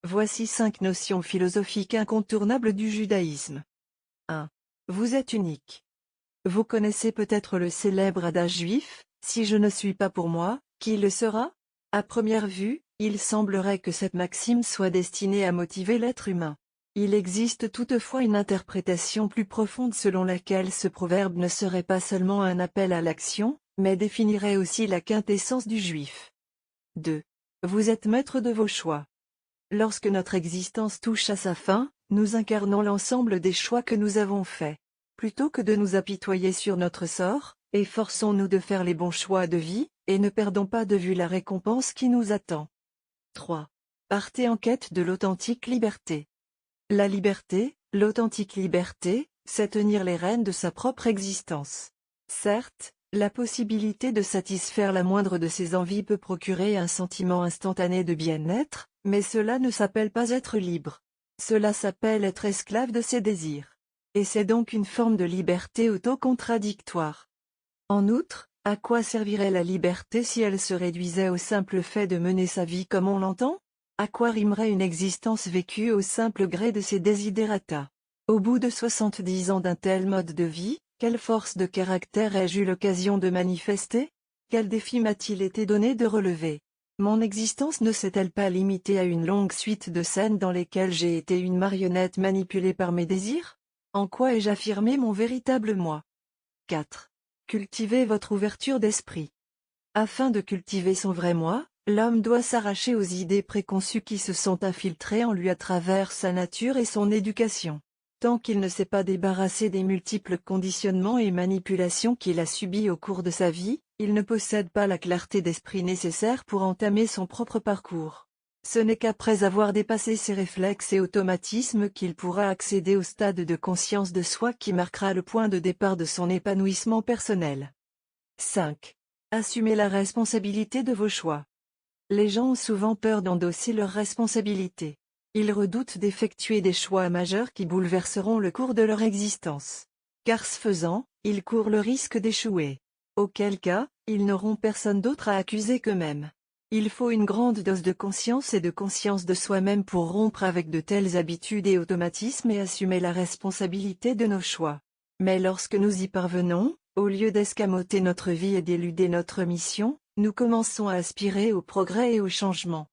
Voici 5 notions philosophiques incontournables du judaïsme. 1. Vous êtes unique. Vous connaissez peut-être le célèbre adage juif, « Si je ne suis pas pour moi, qui le sera ?» À première vue, il semblerait que cette maxime soit destinée à motiver l'être humain. Il existe toutefois une interprétation plus profonde selon laquelle ce proverbe ne serait pas seulement un appel à l'action, mais définirait aussi la quintessence du juif. 2. Vous êtes maître de vos choix. Lorsque notre existence touche à sa fin, nous incarnons l'ensemble des choix que nous avons faits. Plutôt que de nous apitoyer sur notre sort, efforçons-nous de faire les bons choix de vie, et ne perdons pas de vue la récompense qui nous attend. 3. Partez en quête de l'authentique liberté. La liberté, l'authentique liberté, c'est tenir les rênes de sa propre existence. Certes, la possibilité de satisfaire la moindre de ses envies peut procurer un sentiment instantané de bien-être, mais cela ne s'appelle pas être libre. Cela s'appelle être esclave de ses désirs. Et c'est donc une forme de liberté auto-contradictoire. En outre, à quoi servirait la liberté si elle se réduisait au simple fait de mener sa vie comme on l'entend ? À quoi rimerait une existence vécue au simple gré de ses desiderata ? Au bout de 70 ans d'un tel mode de vie, quelle force de caractère ai-je eu l'occasion de manifester ? Quel défi m'a-t-il été donné de relever ? Mon existence ne s'est-elle pas limitée à une longue suite de scènes dans lesquelles j'ai été une marionnette manipulée par mes désirs ? En quoi ai-je affirmé mon véritable moi ? 4. Cultivez votre ouverture d'esprit. Afin de cultiver son vrai moi, l'homme doit s'arracher aux idées préconçues qui se sont infiltrées en lui à travers sa nature et son éducation. Tant qu'il ne s'est pas débarrassé des multiples conditionnements et manipulations qu'il a subis au cours de sa vie, il ne possède pas la clarté d'esprit nécessaire pour entamer son propre parcours. Ce n'est qu'après avoir dépassé ses réflexes et automatismes qu'il pourra accéder au stade de conscience de soi qui marquera le point de départ de son épanouissement personnel. 5. Assumez la responsabilité de vos choix. Les gens ont souvent peur d'endosser leurs responsabilités. Ils redoutent d'effectuer des choix majeurs qui bouleverseront le cours de leur existence. Car ce faisant, ils courent le risque d'échouer. Auquel cas, ils n'auront personne d'autre à accuser qu'eux-mêmes. Il faut une grande dose de conscience et de conscience de soi-même pour rompre avec de telles habitudes et automatismes et assumer la responsabilité de nos choix. Mais lorsque nous y parvenons, au lieu d'escamoter notre vie et d'éluder notre mission, nous commençons à aspirer au progrès et au changement.